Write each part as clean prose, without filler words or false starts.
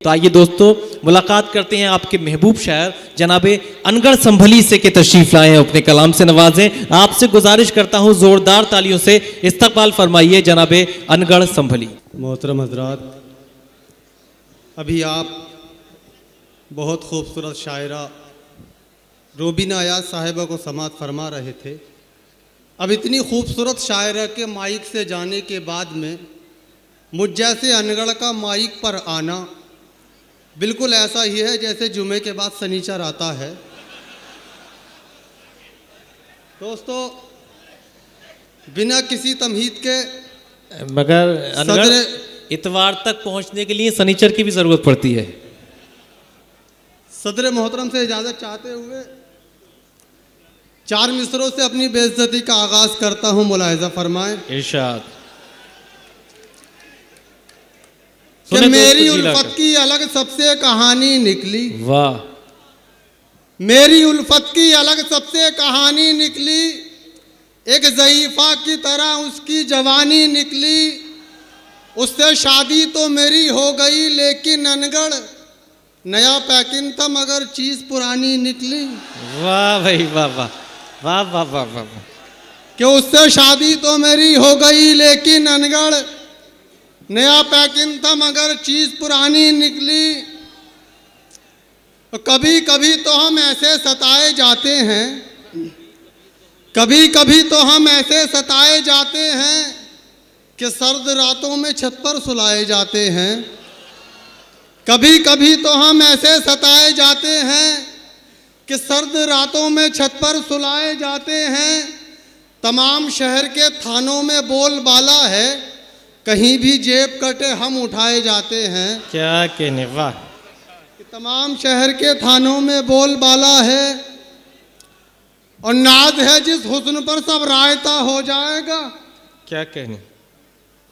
तो आइए दोस्तों मुलाकात करते हैं आपके महबूब शायर जनाबे अनगढ़ संभली से के तशरीफ लाए हैं, अपने कलाम से नवाजें। आपसे गुजारिश करता हूं जोरदार तालियों से इस्तकबाल फरमाइए जनाबे अनगढ़ संभली। मोहतरम हजरात, अभी आप बहुत खूबसूरत शायरा रोबीना अयाज साहिबा को समात फरमा रहे थे। अब इतनी खूबसूरत शायरा के माइक से जाने के बाद में मुझ जैसे अनगढ़ का माइक पर आना बिल्कुल ऐसा ही है जैसे जुमे के बाद सनीचर आता है। दोस्तों, बिना किसी तमहीद के मगर अनगढ़ इतवार तक पहुंचने के लिए सनीचर की भी जरूरत पड़ती है। सदर मोहतरम से इजाज़त चाहते हुए 4 मिसरों से अपनी बेइज्जती का आगाज करता हूं, मुलाहिजा फरमाएं। इरशाद। कि मेरी उल्फत की अलग सबसे कहानी निकली, वाह। मेरी उल्फत की अलग सबसे कहानी निकली, एक ज़ईफ़ा की तरह उसकी जवानी निकली, उससे शादी तो मेरी हो गई लेकिन अनगढ़ नया पैकिंग था मगर चीज़ पुरानी निकली। वाह भाई वाह वाह वाह वाह वाह वाह। कि उससे शादी तो मेरी हो गई लेकिन अनगढ़ नया पैकिंग था मगर चीज़ पुरानी निकली। कभी कभी तो हम ऐसे सताए जाते हैं, कभी कभी तो हम ऐसे सताए जाते हैं कि सर्द रातों में छत पर सुलाए जाते हैं। कभी कभी तो हम ऐसे सताए जाते हैं कि सर्द रातों में छत पर सुलाए जाते हैं। तमाम शहर के थानों में बोलबाला है, कहीं भी जेब कटे हम उठाए जाते हैं। क्या कहने, वाह। तमाम शहर के थानों में बोलबाला है और नाज है जिस हुस्न पर सब रायता हो जाएगा। क्या कहने,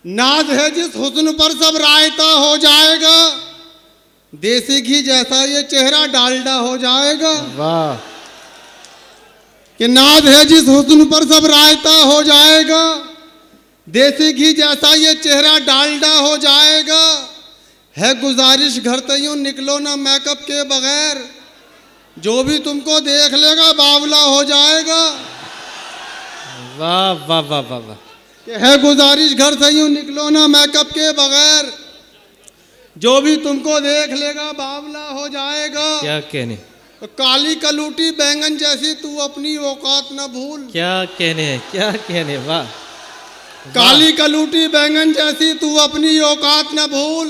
नाज है जिस हुस्न पर सब रायता हो जाएगा, देसी घी जैसा ये चेहरा डालडा हो जाएगा। वाह। कि नाज है जिस हुस्न पर सब रायता हो जाएगा, देसी घी जैसा ये चेहरा डालडा हो जाएगा। है गुजारिश घर तयूं निकलो ना मेकअप के बगैर, जो भी तुमको देख लेगा बावला हो जाएगा। वाह वाह वाह वाह वाह। कि है गुजारिश घर से यूं निकलो ना मेकअप के बगैर, जो भी तुमको देख लेगा बावला हो जाएगा। क्या कहने, तो काली कलूटी बैंगन जैसी तू अपनी औकात न भूल। क्या कहने, क्या कहने, वाह। काली कलूटी बैंगन जैसी तू अपनी औकात न भूल,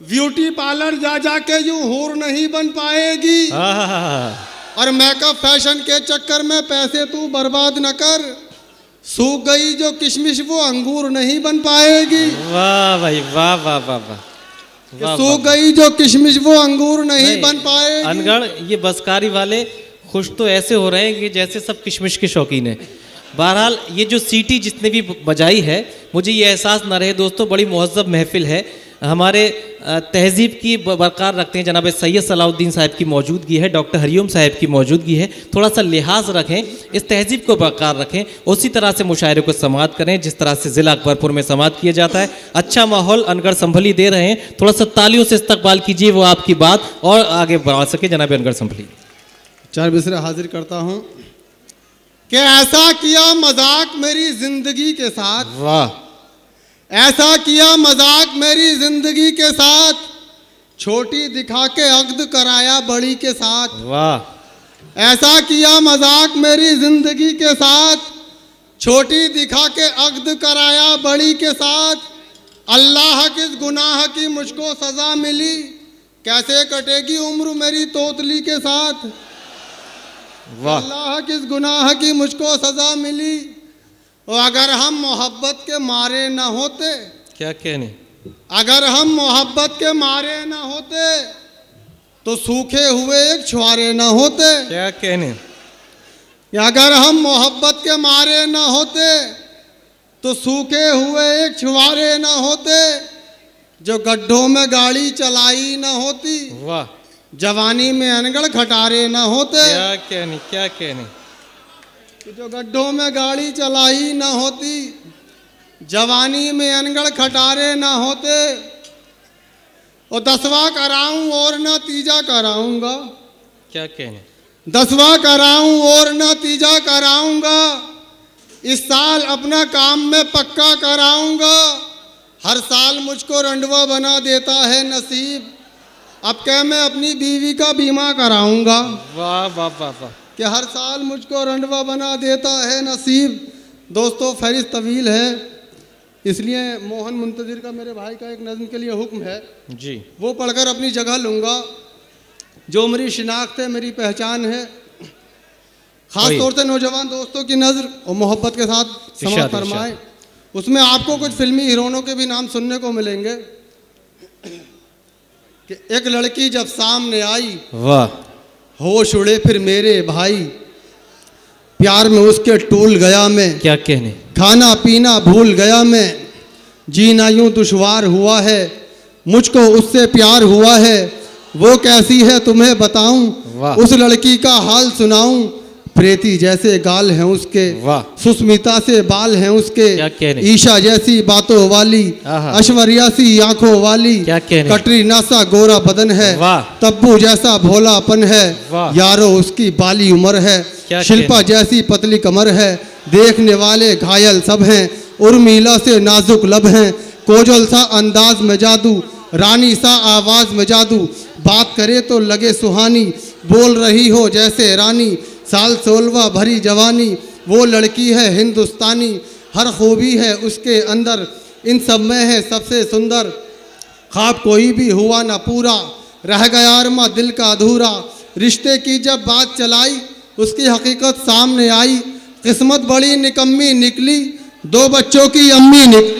ब्यूटी पार्लर जा जाके यूं हूर नहीं बन पाएगी। और मेकअप फैशन के चक्कर में पैसे तू बर्बाद न कर, सूख गई जो किशमिश वो अंगूर नहीं बन पाएगी। वाह भाई वाह वाह वाह वाह। सूख गई जो किशमिश वो अंगूर नहीं बन पाएगी। अनगढ़ ये बसकारी वाले खुश तो ऐसे हो रहे हैं कि जैसे सब किशमिश के शौकीन हैं। बहरहाल ये जो सीटी जितने भी बजाई है, मुझे ये एहसास ना रहे दोस्तों, बड़ी मुहज़्ज़ब महफिल है। हमारे तहजीब की बरकरार रखते हैं, जनाब सैयद सलाउद्दीन साहब की मौजूदगी है, डॉक्टर हरिओम साहब की मौजूदगी है। थोड़ा सा लिहाज रखें, इस तहजीब को बरकरार रखें, उसी तरह से मुशायरे को समात करें जिस तरह से ज़िला अकबरपुर में समात किया जाता है। अच्छा माहौल अनगढ़ संभली दे रहे हैं, थोड़ा सा तालियों से इस्तकबाल कीजिए वो आपकी बात और आगे बढ़ा सके जनाब अनगढ़ संभली। 4 मिसरे हाजिर करता हूँ कि ऐसा किया मजाक मेरी जिंदगी के साथ। वाह। ऐसा किया मजाक मेरी जिंदगी के साथ, छोटी दिखा के अक्द कराया बड़ी के साथ। वाह। ऐसा किया मजाक मेरी जिंदगी के साथ, छोटी दिखा के अक्द कराया बड़ी के साथ। अल्लाह किस गुनाह की मुझको सजा मिली, कैसे कटेगी उम्र मेरी तोतली के साथ। वाह। अल्लाह किस गुनाह की मुझको सजा मिली, और अगर हम मोहब्बत के मारे न होते। क्या कहने, अगर हम मोहब्बत के मारे न होते तो सूखे हुए एक छुआरे न होते। क्या कहने, अगर हम मोहब्बत के मारे न होते तो सूखे हुए एक छुआरे न होते, जो गड्ढों में गाड़ी चलाई न होती। वाह। जवानी में अनगढ़ खटारे न होते। क्या कहने, क्या कहने, जो गड्ढों में गाड़ी चलाई न होती, जवानी में अनगढ़ खटारे न होते। और 10वां कराऊं और ना तीजा कराऊंगा, क्या कहने। 10वां कराऊं और ना तीजा कराऊंगा, इस साल अपना काम में पक्का कराऊंगा, हर साल मुझको रंडवा बना देता है नसीब, अब क्या मैं अपनी बीवी का बीमा कराऊंगा। वाह वाह वाह वाह। कि हर साल मुझको रंडवा बना देता है नसीब। दोस्तों फहरिस्त तवील है, इसलिए मोहन मुंतजिर का मेरे भाई का एक नज़्म के लिए हुक्म है जी, वो पढ़कर अपनी जगह लूँगा। जो मेरी शिनाख्त है, मेरी पहचान है, ख़ास तौर से नौजवान दोस्तों की नज़र और मोहब्बत के साथ समाअत फरमाएं। उसमें आपको कुछ फिल्मी हीरोइनों के भी नाम सुनने को मिलेंगे। कि एक लड़की जब सामने आई, वाह, होश उड़े फिर मेरे भाई, प्यार में उसके टूल गया मैं, क्या कहने। खाना पीना भूल गया मैं, जीना यूं दुश्वार हुआ है, मुझको उससे प्यार हुआ है, वो कैसी है तुम्हें बताऊं, उस लड़की का हाल सुनाऊं, प्रीति जैसे गाल हैं उसके, वाह, सुस्मिता से बाल हैं उसके, क्या कहने। ईशा जैसी बातों वाली, ऐश्वर्या सी आंखों वाली, क्या कहने। कटरीना सा गोरा बदन है, वाह, तब्बू जैसा भोलापन है, यारो उसकी बाली उम्र है, शिल्पा जैसी पतली कमर है, देखने वाले घायल सब हैं, उर्मिला से नाजुक लब हैं, कोजल सा अंदाज में जादू, रानी सा आवाज में जादू, बात करे तो लगे सुहानी, बोल रही हो जैसे रानी, साल 16वां भरी जवानी, वो लड़की है हिंदुस्तानी, हर खूबी है उसके अंदर, इन सब में है सबसे सुंदर, ख्वाब कोई भी हुआ ना पूरा, रह गया अरमा दिल का अधूरा, रिश्ते की जब बात चलाई उसकी हकीकत सामने आई, किस्मत बड़ी निकम्मी निकली, 2 बच्चों की अम्मी निकली।